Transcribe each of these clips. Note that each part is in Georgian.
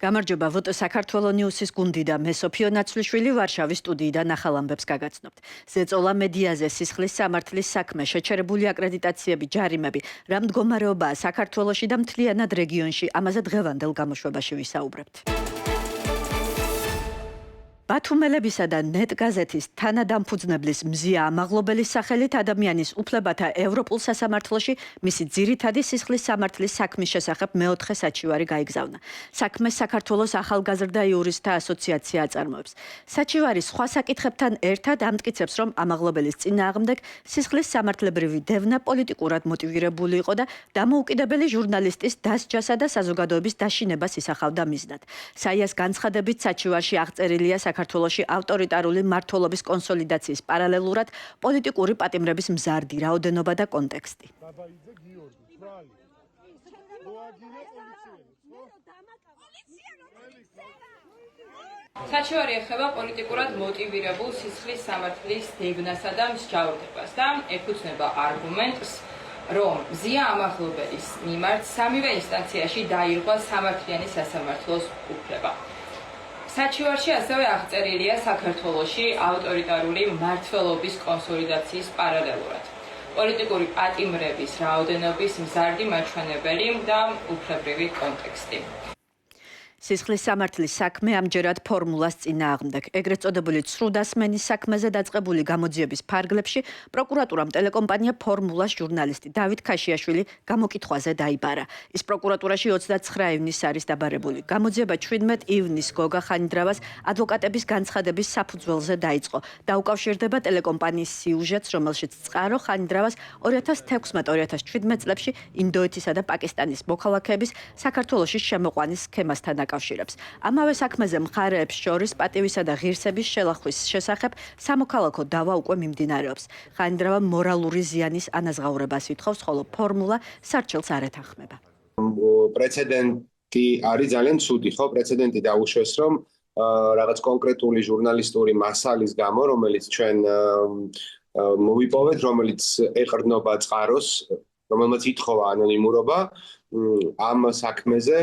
გამარჯობა, ვოტო საქართველოს ნიუსის გუნდი და მე სოფიო ნაცვლიშვილი ვარშავის სტუდიიდან ახალ ამბებს გაგაცნობთ. ზეწოლა მედიაზე სისხლის სამართლის საქმე, შეჩერებული აკრედიტაციები, ჯარიმები, რა მდგომარეობაა საქართველოში და მთლიანად რეგიონში, ამაზე დღევანდელ გამოშვებაში ვისაუბრებთ. ბათუმელებისა და ნეტ გაზეთის თანადამფუძნებლის მზია ამაღლობელის სახელით ადამიანის უფლებათა ევროპულ სასამართლოში მისი ძირითადი სისხლის სამართლის საქმის შესახებ მეოთხე საჩივარი გაიგზავნა. საქმეს საქართველოს ახალგაზრდა იურისტთა ასოციაცია აწარმოებს. საჩივარი სხვა საკითხებთან ერთად ამტკიცებს, რომ ამაღლობელის წინააღმდეგ სისხლის სამართლებრივი დევნა პოლიტიკურად მოტივირებული იყო და დამოუკიდებელი ჟურნალისტის დასჯასა და საზოგადოების დაშინებას ისახავდა მიზნად. საიას განცხადებით საჩივარში აღწერილია საქართველოში ავტორიტარული მმართველობის კონსოლიდაციის პარალელურად პოლიტიკური პატიმრების მზარდი რაოდენობა და კონტექსტი. საჩივარი ეხება პოლიტიკურად მოტივირებულ სისხლის სამართლის დევნასა და მსჯავრდებას და ეფუძნება არგუმენტს, რომ მზია ამაღლობელის მიმართ სამივე ინსტანციაში დაირღვა სამართლიანი სასამართლოს უფლება. საჩივარში ასევე აღწერილია საქართველოში ავტორიტარული მმართველობის კონსოლიდაციის პარალელურად პოლიტიკური პატიმრების რაოდენობის მზარდი მაჩვენებელი და უფლებრივი კონტექსტი. სისხლის სამართლის საქმე ამჯერად ფორმულას წინააღმდეგ. ეგრეთ წოდებული ცრუდასმენის საქმეზე დაწყებული გამოძიების ფარგლებში პროკურატურამ ტელეკომპანია ფორმულას ჟურნალისტი დავით ქაშიაშვილი გამოკითხვაზე დაიბარა. ის პროკურატურაში 29 ივნისს არის დაბარებული. გამოძიება 17 ივნისს გოგა ხანიდრავას ადვოკატების განცხადების საფუძველზე დაიწყო. დაუკავშირდება ტელეკომპანიის სიუჟეტს, რომელშიც წყარო ხანიდრავას 2016-2017 წლებში ინდოეთისა და პაკისტანის მოქალაქეების საქართველოში შემოყვანის სქემასთან აკავშირებს. ამავე საქმეზე მხარეებს შორის პატივისა და ღირსების შელახვის შესახებ სამოქალაქო დავა უკვე მიმდინარეობს. ხანიდრავა მორალური ზიანის ანაზღაურებას ითხოვს, ხოლო ფორმულა სარჩელს არ ეთანხმება. პრეცედენტი არის ძალიან ცუდი, ხო? პრეცედენტი დაუშვეს, რომ რაღაც კონკრეტული ჟურნალისტური მასალის გამო, რომელიც ჩვენ მოვიპოვეთ, რომელიც ეყრდნობა წყაროს, რომელმაც ითხოვა ანონიმურობა, ამ საქმეზე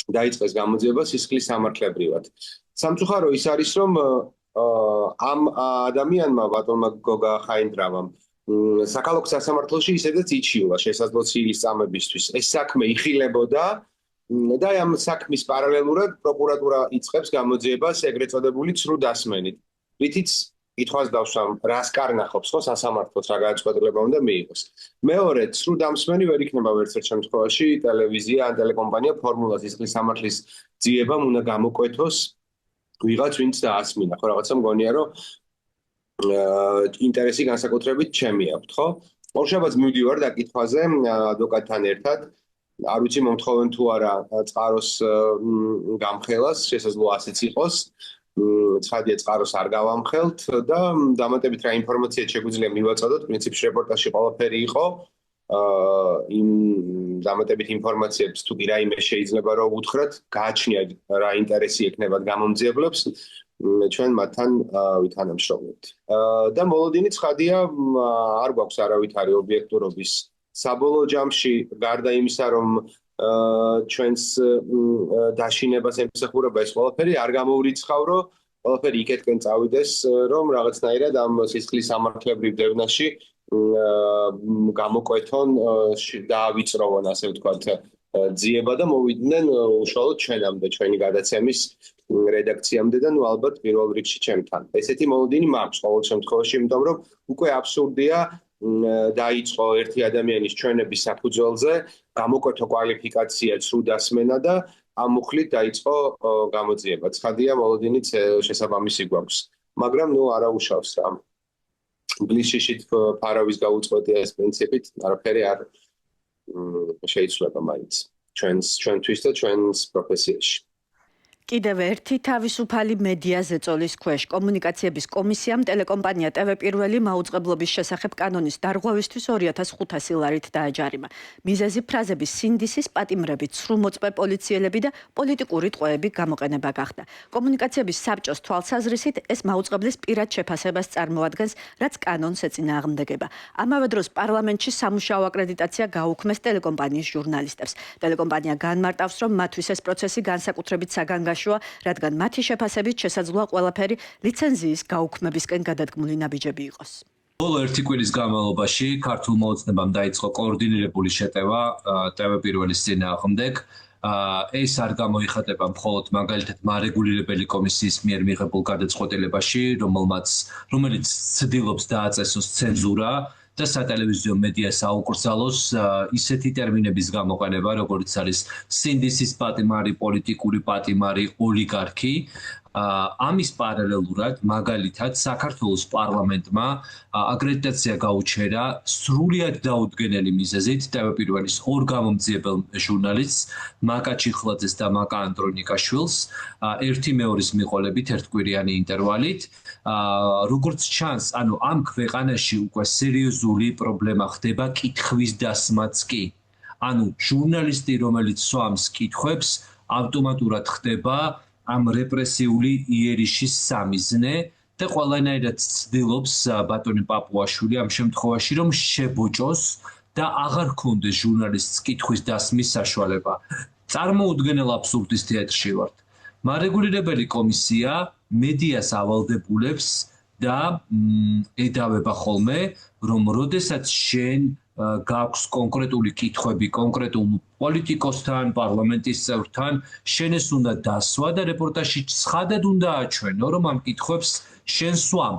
დაიწყეს გამოძიება სისხლის სამართლებრივად. სამწუხარო ის არის, რომ ამ ადამიანმა ბატონმა გოგა ხაინდრავამ საქალაქო სასამართლოში ისედაც იჩიულა შესაძლო ცილის წამებისთვის. ეს საქმე იხილებოდა და ამ საქმის პარალელურად პროკურატურა იწყებს გამოძიებას ეგრეთ წოდებული ცრუდასმენით. რითიც ითხოვს დავსვამ რას კარნახობს ხო სასამართლოს რა გადაწყვეტილება უნდა მიიღოს. მეორე ცრუდამსმენი ვერ იქნება ვერცერთ შემთხვევაში ტელევიზია ან ტელეკომპანია ფორმულას სისხლის სამართლის ძიებამ უნდა გამოკვეთოს ვიღაც ვინც დაასმინა ხო რაღაცა მგონია რომ ინტერესი განსაკუთრებით ჩემი აქვს ხო. ორშაბათს მივდივარ დაკითხვაზე ადვოკატთან ერთად არ ვიცი მომთხოვენ თუ არა წყაროს გამხელას შესაძლოა ასეც იყოს. ცხადია წყაროს არ გავამხელთ და დამატებით რა ინფორმაციაც შეგვიძლია მივაწოდოთ, პრინციპში რეპორტაჟში ყველაფერი იყო. იმ დამატებით ინფორმაციებს თუ კი რაიმე შეიძლება რომ უთხრათ, გააჩნიათ რა ინტერესი ექნებათ გამომძიებლებს, ჩვენ მათთან ვითანამშრომლებთ. და მოლოდინი ცხადია, არ გვაქვს არავითარი ობიექტურობის საბოლოო ჯამში, გარდა იმისა, რომ ჩვენს დაშინებას ემსახურება ეს ყველაფერი არ გამოურიცხავრო, ყველაფერი იქეთკენ წავიდეს, რომ რაღაცნაირად ამ სისხლის სამართლებრივ დევნაში გამოკვეთონ დაავიწროვონ, ასე ვთქვათ, ძიება და მოვიდნენ უშუალოდ ჩვენამდე, ჩვენი გადაცემის რედაქციამდე და ნუ ალბათ პირველ რიგში ჩემთან. ესეთი მოლოდინი მაქვს ყოველ შემთხვევაში, იმიტომ რომ უკვე აბსურდია დაიწყო ერთი ადამიანის ჩვენების საფუძველზე გამოკვეთო კვალიფიკაცია ცრუდასმენა და ამ მუხლით დაიწყო გამოძიება. ცხადია მოლოდინიც შესაბამისი გვაქვს, მაგრამ ნუ არაუშავს რა. ბლიშიშით ფარავის გაუწყვეტია ეს პრინციპით, არაფერი არ შეიძლება მაინც ჩვენთვის და ჩვენს პროფესიაში. კიდევ ერთი თავისუფალი მედია ზეწოლის ქვეშ კომუნიკაციების კომისიამ ტელეკომპანია TV პირველი მაუწყებლობის შესახებ კანონის დარღვევისთვის 2500 ლარით დააჯარიმა. მიზეზი ფრაზების სინდისის პატიმრებით სრულმოწმე პოლიციელები და პოლიტიკური ტყვეები გამოყენება გახდა. კომუნიკაციების საბჭოს თვალსაზრისით ეს მაუწყებლის პირად შეფასებას წარმოადგენს, რაც კანონს ეწინააღმდეგება. ამავე დროს პარლამენტში სამუშაო აკრედიტაცია გაუქმეს ტელეკომპანიის ჟურნალისტებს. ტელეკომპანია განმარტავს, რომ მათთვის ეს პროცესი განსაკუთრებით საგანგაშოა, რადგან მათი შეფასებით შესაძლოა ყველაფერი ლიცენზიის გაუქმებისკენ გადადგმული ნაბიჯები იყოს. ბოლო ერთი კვირის განმავლობაში ქართულ მოოცნებამ დაიწყო კოორდინირებული შეტევა TV პირველის წინააღმდეგ. ეს არ გამოიხატება მხოლოდ მაგალითად მარეგულირებელი კომისიის მიერ მიღებულ გადაწყვეტილებაში, რომელიც ცდილობს დააწესოს ცენზურა და სატელევიზიო მედიას აუკრძალოს ისეთი ტერმინების გამოყენება, როგორც არის სინდისის პატიმარი, პოლიტიკური პატიმარი, ოლიგარქი. ამის პარალელურად, მაგალითად, საქართველოს პარლამენტმა აკრედიტაცია გაუჩერა სრულიად დაუდგენელი მიზეზით TV პირველის ორ გამომძიებელ ჟურნალისტს, მაკა ჩიხლაძეს და მაკა ანდრონიკაშვილს, ერთი მეორის მიყოლებით ერთკვირიანი ინტერვალით. როგორც ჩანს, ამ ქვეყანაში უკვე სერიოზული პრობლემა ხდება კითხვის დასმაც კი. ჟურნალისტი, რომელიც სვამს კითხვებს, ავტომატურად ხდება ამ რეპრესიული იერიშის სამიზნე და ყველანაირად ცდილობს ბატონი პაპუაშვილი ამ შემთხვევაში, რომ შებოჭოს და აღარ ქონდეს ჟურნალისტს კითხვის დასმის საშუალება. წარმოუდგენელ აბსურდის თეატრში ვართ. მარეგულირებელი კომისია მედიას ავალდებულებს და ედავება ხოლმე, რომ როდესაც შენ გაქვს კონკრეტული კითხვები კონკრეტულ პოლიტიკოსთან, პარლამენტის წევრთან, შენ ეს უნდა დასვა და რეპორტაჟში ცხადად უნდა აჩვენო, რომ ამ კითხვებს შენ სვამ.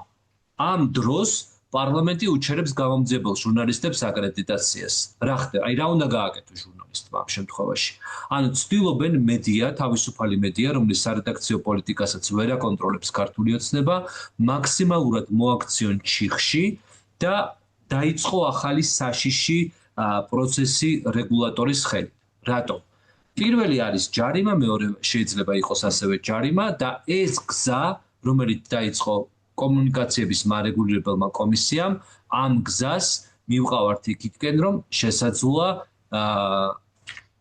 ამ დროს პარლამენტი უჩერებს გამომძიებელ ჟურნალისტებს აკრედიტაციას. რა ხდება? რა უნდა გააკეთო ჟურნალისტმა ამ შემთხვევაში? ცდილობენ მედია, თავისუფალი მედია, რომლის სარედაქციო პოლიტიკასაც ვერ აკონტროლებს ქართული ოცნება, მაქსიმალურად მოაქციონ ჩიხში და დაიწყო ახალი საშიში პროცესი რეგულატორის ხელით. რატომ? პირველი არის ჯარიმა, მეორე შეიძლება იყოს ასევე ჯარიმა და ეს გზა, რომელიც დაიწყო კომუნიკაციების მარეგულირებელმა კომისიამ, ამ გზას მივყავართ იქითკენ, რომ შესაძლოა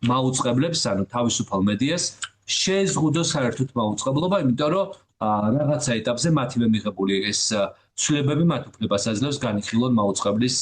მაუწყებლებს, თავისუფალ მედიას შეეზღუდო საერთოდ მაუწყებლობა, იმიტომ რომ რაღაცა ეტაპზე მათივე მიღებული ეს ცვლილებები მათ უფლებას აძლევს განიხილონ მაუწყებლის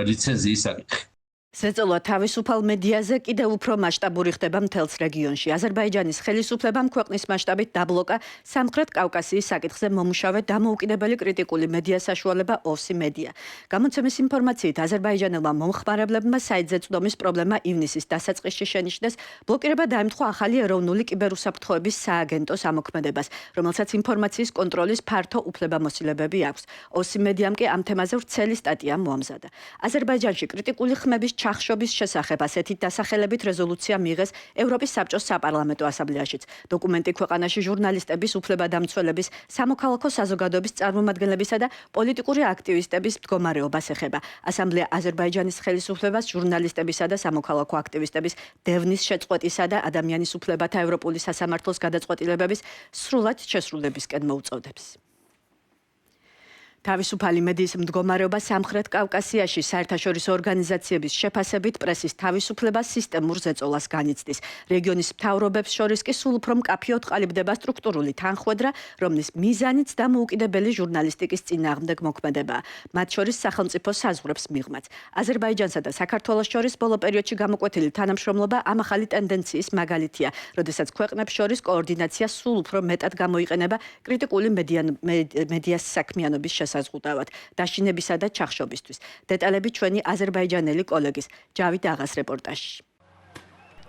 ლიცენზიის საკითხი. ზეწოლა თავისუფალ მედიაზე კიდევ უფრო მასშტაბური ხდება მთელს რეგიონში. აზერბაიჯანის ხელისუფლებამ ქვეყნის მასშტაბით დაბლოკა სამხრეთ კავკასიის საკითხზე მომუშავე დამოუკიდებელი კრიტიკული მედია საშუალება OVSI მედია. გამოცემის ინფორმაციით, აზერბაიჯანელმა მომხმარებლებმა საიტზე წვდომის პრობლემა ივნისის დასაწყისში შენიშნეს, ბლოკირება დაემთხვა ახალი ეროვნული კიბერუსაფრთხოების სააგენტოს ამოქმედებას, რომელსაც ინფორმაციის კონტროლის ფართო უფლებამოსილებები აქვს. OVSI მედიამ კი ამ თემაზე ვრცელი სტატია მოამზადა. აზერბაიჯანში კრიტიკული ხმების ჩახშობის შესახებ ასეთი დასახელებით რეზოლუცია მიიღეს ევროპის საბჭოს საპარლამენტო ასამბლეაშიც. დოკუმენტი ქვეყანაში ჟურნალისტების უფლებადამცველების, სამოქალაქო საზოგადოების წარმომადგენლებისა და პოლიტიკური აქტივისტების მდგომარეობას ეხება. ასამბლეა აზერბაიჯანის ხელისუფლებას ჟურნალისტებისა და სამოქალაქო აქტივისტების დევნის შეწყვეტისა და ადამიანის უფლებათა ევროპული სასამართლოს გადაწყვეტილებების სრულად შესრულებისკენ მოუწოდებს. თავისუფალი მედიის მდგომარეობა სამხრეთ კავკასიაში საერთაშორისო ორგანიზაციების შეფასებით პრესის თავისუფლებას სისტემურ ზეწოლას განიცდის. რეგიონის მთავრობებს შორის კი სულ უფრო მკაფიოდ ყალიბდება სტრუქტურული თანხwebdriver, რომლის მიზანიც დამოუკიდებელი ჟურნალისტიკის წინააღმდეგ მოქმედებაა. მათ შორის სახელმწიფო საზღვრებს მიღმაც. აზერბაიჯანსა და საქართველოს შორის ბოლო პერიოდში გამოკვეთილი თანამშრომლობა ამ ახალი ტენდენციის მაგალითია, როდესაც ქვეყნებს შორის კოორდინაცია სულ უფრო მეტად გამოიყენება კრიტიკული მედიას საქმიანობის საზღუდავად დაშინებისა და ჩახშობისთვის. დეტალები ჩვენი აზერბაიჯანელი კოლეგის ჯავით აღას რეპორტაჟში.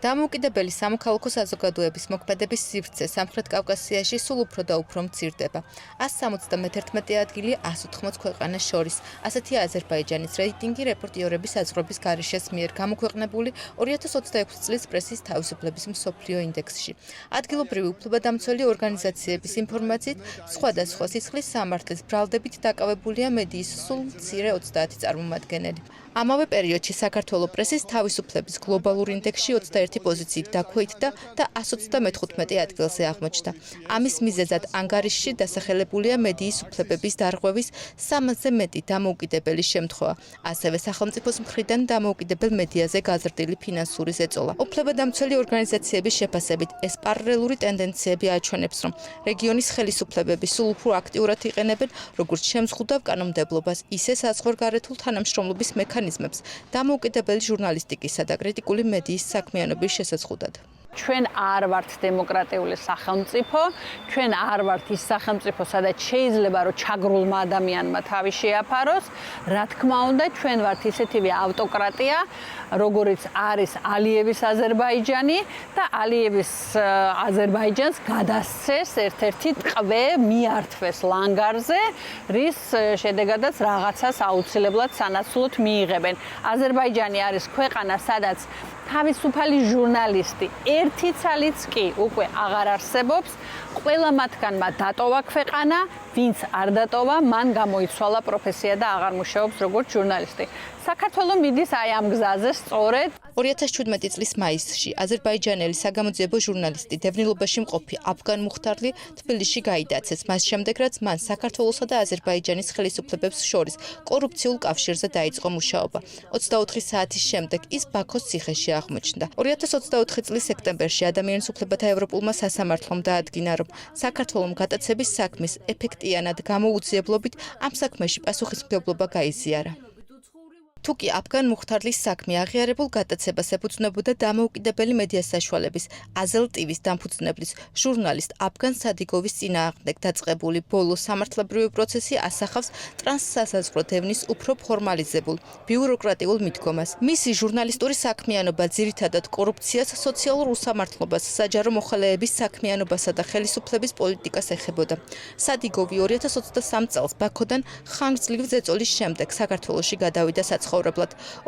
დამოუკიდებელი სამოქალაქო საზოგადოების მოქმედების სივრცე სამხრეთ კავკასიაში სულ უფრო და უფრო მცირდება. 171 ადგილი 180 ქვეყანას შორის. ასეთია აზერბაიჯანის რეიტინგი რეპორტიორების საზღვრების გარეშეს მიერ გამოქვეყნებული 2026 წლის პრესის თავისუფლების მსოფლიო ინდექსში. ადგილობრივი უფლებადამცველი ორგანიზაციების ინფორმაციით, სხვადასხვა სისხლის სამართლის ბრალდებით დაკავებულია მედიის სულ მცირე 30 წარმომადგენელი. ამავე პერიოდში საქართველოს პრესის თავისუფლების გლობალურ ინდექსში 21 21 პოზიციით დაქვეითდა და 135 ადგილზე აღმოჩნდა. ამის მიზეზად ანგარიშში დასახელებულია მედიის უფლებების დარღვევის 300-ზე მეტი დამოუკიდებელი შემთხვევა. ასევე სახელმწიფოს მხრიდან დამოუკიდებელ მედიაზე გაზრდილი ფინანსური ზეწოლა. უფლებადამცველი ორგანიზაციების შეფასებით ეს პარალელური ტენდენციები აჩვენებს, რომ რეგიონის ხელისუფლებები სულ უფრო აქტიურად იყენებენ როგორც შემზღუდავ კანონმდებლობას, ისე საზღვარგარეთულ თანამშრომლობის მექანიზმებს დამოუკიდებელი ჟურნალისტიკისა და კრიტიკული მედიის საქმიანობის შესაძლებლად. ჩვენ არ ვართ დემოკრატიული სახელმწიფო, ჩვენ არ ვართ ის სახელმწიფო, სადაც შეიძლება რომ ჩაგრულმა ადამიანმა თავი შეაფაროს. რა თქმა უნდა, ჩვენ ვართ ისეთივე ავტოკრატია, როგორიც არის ალიევის აზერბაიჯანი და ალიევის აზერბაიჯანს გადასცეს ერთ-ერთი ტყვე მიართვეს ლანგარზე, რის შედეგადაც რაღაცას აუცილებლად სანაცვლოდ მიიღებენ. აზერბაიჯანი არის ქვეყანა, სადაც თავისუფალი ჟურნალისტი ერთი ცალიც კი უკვე აღარ არსებობს. ყველა მათგანმა დატოვა ქვეყანა, ვინც არ დატოვა, მან გამოიცვალა პროფესია და აღარ მუშაობს როგორც ჟურნალისტი. საქართველო მიდის აი ამ გზაზე სწორედ 2017 წლის მაისში აზერბაიჯანელი საგამოძიებო ჟურნალისტი დევნილობაში მყოფი აფგან მუხტარლი თბილისში გაიდაცეს. მას შემდეგ რაც მან საქართველოსა და აზერბაიჯანის ხელისუფლებებს შორის კორუფციულ კავშირზე დაიწყო მუშაობა. 24 საათის შემდეგ ის ბაქოს ციხეში აღმოჩნდა. 2024 წლის სექტემბერში ადამიანის უფლებათა ევროპულმა სასამართლომ დაადგინა, რომ საქართველოს გატაცების საქმის ეფექტიანად გამოუძიებლობით ამ საქმეში პასუხისმგებლობა გაიზიარა. თუკი აფგან მუხტარლის საქმე აღიარებულ გატაცებას ეფუძნებოდა დამოუკიდებელი მედიას საშუალების აზელ ტივის დამფუძნებლის ჟურნალისტ აფგან სადიგოვის წინააღმდეგ დაწყებული ბოლო სამართლებრივი პროცესი ასახავს ტრანსსასაზღვრო დევნის უფრო ფორმალიზებულ ბიუროკრატიულ მიდგომას. მისი ჟურნალისტური საქმიანობა ძირითადად კორუფციას, სოციალურ უსამართლობას, საჯარო მოხელეების საქმიანობასა და ხელისუფლების პოლიტიკას ეხებოდა. სადიგოვი 2023 წელს ბაქოდან ხანგრძლივი ზეწოლის შემდეგ საქართველოში გადავიდა საცხობრებლად.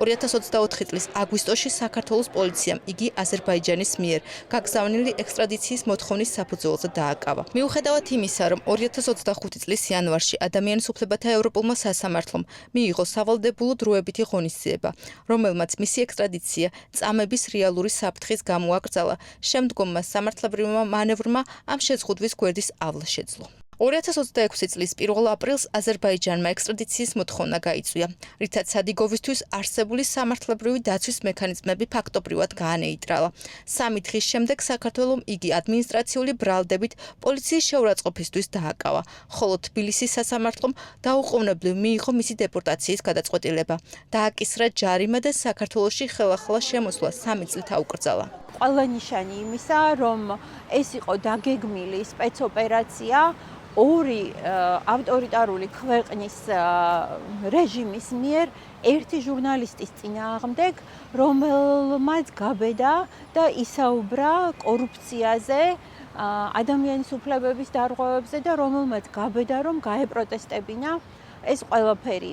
2024 წლის აგვისტოში საქართველოს პოლიციამ იგი აზერბაიჯანის მიერ გაგზავნილი ექსტრადიციის მოთხოვნის საფუძველზე დააკავა. მიუხედავად იმისა, რომ 2025 წლის იანვარში ადამიანის უფლებათა ევროპულმა სასამართლომ მიიღო სავალდებულო დროებითი ღონისძიება, რომელმაც მისი ექსტრადიცია წამების რეალური საფრთხის გამო აკრძალა, შემდგომმა სამართლებრივმა მანევრმა ამ შეზღუდვის გვერდის ავლა შეძლო. 2026 წლის 1 აპრილს აზერბაიჯანმა ექსტრადიციის მოთხოვნა გაიწვია, რითაც სადიგოვისთვის არსებული სამართლებრივი დაცვის მექანიზმები ფაქტობრივად გაანეიტრალა. 3 დღის შემდეგ საქართველომ იგი ადმინისტრაციული ბრალდებით პოლიციის შეურაცხყოფისთვის დააკავა, ხოლო თბილისის სასამართლომ დაუყოვნებლივ მიიღო მისი დეპორტაციის გადაწყვეტილება. დააკისრა ჯარიმა და საქართველოში ხელახლა შემოსვლა 3 წლით აუკრძალა. ყველა ნიშანი იმისა, რომ ეს იყო დაგეგმილი სპეცოპერაცია ორი ავტორიტარული ქვეყნის რეჟიმის მიერ ერთი ჟურნალისტის წინააღმდეგ, რომელმაც გაბედა და ისაუბრა კორუფციაზე, ადამიანის უფლებების დარღვევებზე და რომელმაც გაბედა, რომ გაეპროტესტებინა. ეს ყველაფერი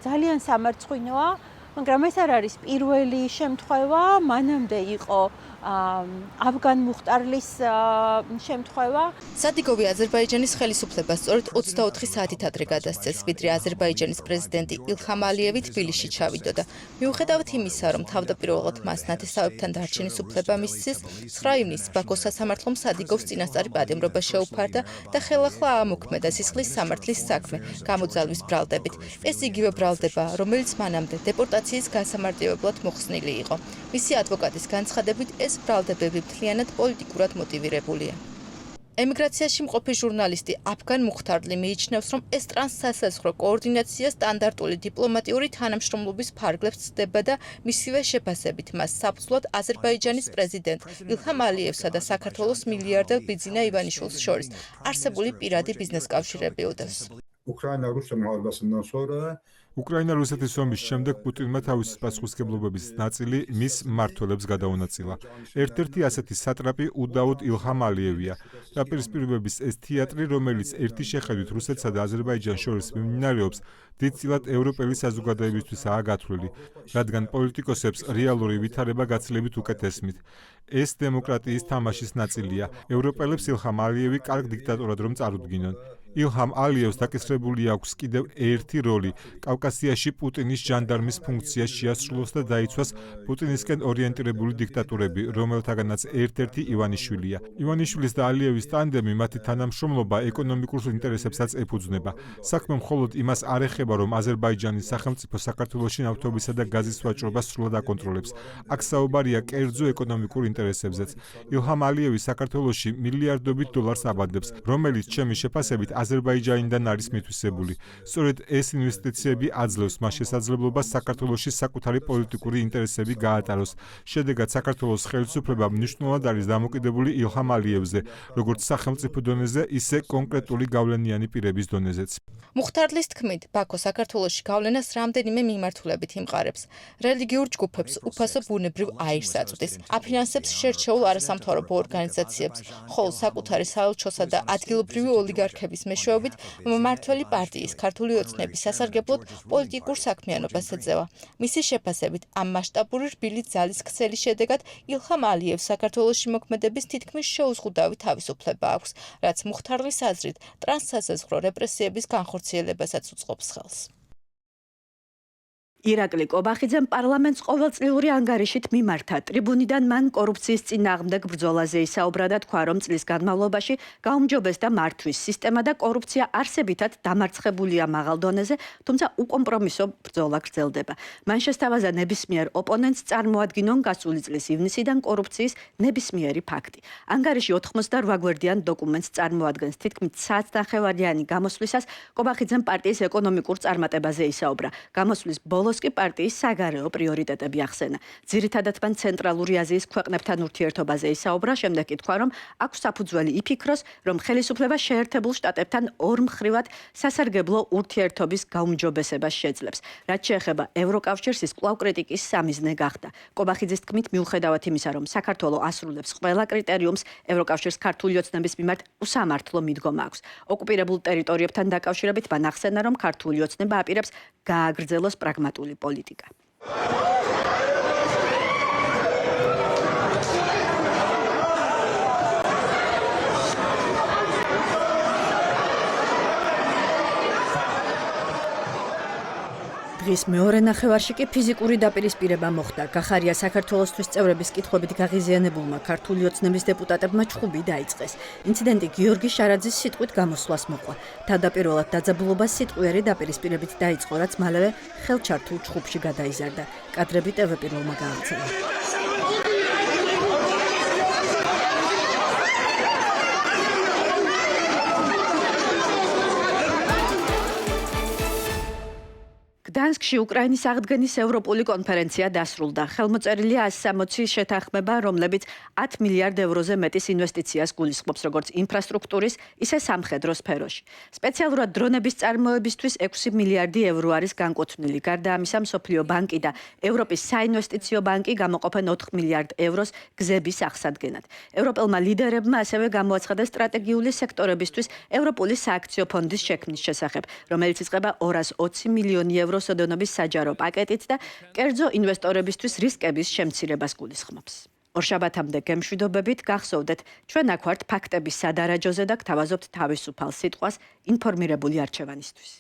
ძალიან სამარცხვინოა, მაგრამ ეს არ არის პირველი შემთხვევა, მანამდე იყო აფგან მუხტარლის შემთხვევა. სადიგოვი აზერბაიჯანის ხელისუფლებას სწორედ 24 საათით ადრე გადასცეს, ვიდრე აზერბაიჯანის პრეზიდენტი ილჰამ ალიევი თბილისში ჩავიდოდა. მიუხედავად იმისა, რომ თავდაპირველად მას ნათესავებთან დარჩენის უფლება მისცეს, 9 ივნისს ბაქოს სასამართლომ სადიგოვს წინასწარი პატიმრობა შეუფარდა და ხელახლა აამოქმედა სისხლის სამართლის საქმე გამოძალვის ბრალდებით. ეს იგივე ბრალდება, რომელიც მანამდე დეპორტაციის გასამარტივებლად მოხსნილი იყო. მისი ადვოკატის განცხადებით ეს ბრალდებები მთლიანად პოლიტიკურად მოტივირებულია. ემიგრაციაში მყოფი ჟურნალისტი აფგან მუხტარლი მიიჩნევს, რომ ეს ტრანსსასაზღვრო კოორდინაცია სტანდარტული დიპლომატიური თანამშრომლობის ფარგლებს ცდება და მისივე შეფასებით მას საფუძვლად აზერბაიჯანის პრეზიდენტ ილჰამ ალიევსა და საქართველოს მილიარდერ ბიძინა ივანიშვილს შორის არსებული პირადი ბიზნეს კავშირები უდევს. უკრაინა-რუსეთის ომის შემდეგ პუტინმა თავისი პასუხისმგებლობების ნაწილი მის მმართველებს გადაუნაწილა. ერთ-ერთი ასეთი სატრაპი უდაოდ ილჰამ ალიევია. დაპირისპირებების ეს თეატრი, რომელიც ერთი შეხედვით რუსეთსა და აზერბაიჯანს შორის მიმდინარეობს, დიდწილად ევროპელი საზოგადოებისთვისაა გათვლილი, რადგან პოლიტიკოსებს რეალური ვითარება გაცილებით უკეთ ესმით. ეს დემოკრატიის თამაშის ნაწილია. ევროპელებს ილჰამ ალიევი კარგ დიქტატორად რომ წარუდგინონ. ილჰამ ალიევს დაკისრებული აქვს კიდევ ერთი როლი კავკასიაში პუტინის ჟანდარმის ფუნქციას შეასრულოს და დაიცვას პუტინისკენ ორიენტირებული დიქტატურები, რომელთაგანაც ერთ-ერთი ივანიშვილია. ივანიშვილის და ალიევის ტანდემი მათი თანამშრომლობა ეკონომიკურ ინტერესებსაც ეფუძნება. საქმე მხოლოდ იმას არ ეხება, რომ აზერბაიჯანის სახელმწიფო საქართველოში ნავთობისა და გაზის ვაჭრობას სრულად აკონტროლებს. აქ საუბარია კერძო ეკონომიკურ ინტერესებზეც. ილჰამ ალიევი საქართველოში მილიარდობით დოლარს აბადებს, რომელიც ჩემი შეფასებით აზერბაიჯანიდან არის მითვისებული. სწორედ ეს ინვესტიციები აძლევს მას შესაძლებლობას საქართველოში საკუთარი პოლიტიკური ინტერესები გაატაროს. შედეგად საქართველოს ხელისუფლება მნიშვნელოვნად არის დამოკიდებული ილჰამ ალიევზე, როგორც სახელმწიფო დონეზე, ისე კონკრეტული გავლენიანი პირების დონეზეც. მუხთარლის თქმით, ბაქო საქართველოში გავლენას რამდენიმე მიმართულებით იმყარებს. რელიგიურ ჯგუფებს უფასო ბუნებრივ აირს აწვდის, აფინანსებს შერჩეულ არასამთავრობო ორგანიზაციებს, ხოლო საკუთარი საელჩოსა და ადგილობრივი ოლიგარქების მეშვეობით მმართველი პარტიის ქართული ოცნების სასარგებლოდ პოლიტიკურ საქმიანობას ეწევა. მისი შეფასებით, ამ მასშტაბური რბილი ძალის ქსელის შედეგად ილჰამ ალიევს საქართველოში მოქმედების თითქმის შეუზღუდავი თავისუფლება აქვს, რაც მუხთარლის აზრით ტრანსსაზღვრო რეპრესიების განხორციელებასაც უწყობს ხელს. ირაკლი კობახიძემ პარლამენტს ყოველწლიური ანგარიშით მიმართა. ტრიბუნიდან მან კორუფციის წინააღმდეგ ბრძოლაზე ისაუბრა და თქვა, რომ წლის განმავლობაში გაუმჯობესდა მართვის სისტემა და კორუფცია არსებითად დამარცხებულია მაღალ დონეზე, თუმცა უკომპრომისო ბრძოლა გრძელდება. მან შესთავაზა ნებისმიერ ოპონენტს წარმოადგინონ გასული წლის ივნისიდან კორუფციის ნებისმიერი ფაქტი. ანგარიში 88 გვერდიან დოკუმენტს წარმოადგენს. თითქმის 100 ნახევარიანი გამოსვლისას კობახიძემ პარტიის ეკონომიკურ წარმატებაზე ისაუბრა. გამოსვლის ბოლოს კი პარტიის საგარეო პრიორიტეტები ახსენა. ძირითადად მან ცენტრალური აზიის ქვეყნებთან ურთიერთობაზე ისაუბრა, შემდეგ კი თქვა, რომ აქვს საფუძველი იფიქროს, რომ ხელისუფლება შეერთებულ შტატებთან ორმხრივად სასარგებლო ურთიერთობის გაუმჯობესებას შეძლებს. რაც შეეხება ევროკავშირს, ის კვლავ კრიტიკის სამიზნე გახდა. კობახიძის თქმით, მიუხედავად იმისა, რომ საქართველო ასრულებს ყველა კრიტერიუმს, ევროკავშირს ქართული ოცნების მიმართ უსამართლო მიდგომა აქვს. ოკუპირებულ ტერიტორიებთან დაკავშირებით მან ახსენა, რომ ქართული ოცნება აპირებს გააგრძელოს პრაგმატული პოლიტიკა. დღის მეორე ნახევარში კი ფიზიკური დაპირისპირება მოხდა. გახარია საქართველოსთვის წევრების კითხვებით გაღიზიანებულმა ქართული ოცნების დეპუტატებმა ჩხუბი დაიწყეს. ინციდენტი გიორგი შარაძის სიტყვით გამოსვლას მოყვა. თავდაპირველად დაძაბულობა სიტყვიერი დაპირისპირებით დაიწყო, რაც მალევე ხელჩართულ ჩხუბში გადაიზარდა. კადრები TV პირველმა გაავრცელა. გდანსკში უკრაინის აღდგენის ევროპული კონფერენცია დასრულდა. ხელმოწერილია 160 შეთანხმება, რომლებიც 10 მილიარდ ევროზე მეტის ინვესტიციას გულისხმობს, როგორც ინფრასტრუქტურის, ისე სამხედრო სფეროში. სპეციალურად დრონების წარმოებისთვის 6 მილიარდი ევრო არის განკუთვნილი. გარდა ამისა, მსოფლიო ბანკი და ევროპის საინვესტიციო ბანკი გამოყოფენ 4 მილიარდ ევროს გზების აღსადგენად. ევროპელმა ლიდერებმა ასევე გამოაცხადა სტრატეგიული სექტორებისთვის ევროპული სააქციო ფონდის შექმნის შესახებ, რომელიც იწყება 220 მილიონი ევრო სოდენობის საჯარო პაკეტით და კერძო ინვესტორებისთვის რისკების შემცირებას გულისხმობს. ორშაბათამდე გემშვიდობებით გახსოვდეთ, ჩვენ აქ ვართ ფაქტების სადარაჯოზე და გთავაზობთ თავისუფალ სიტყვას ინფორმირებული არჩევანისთვის.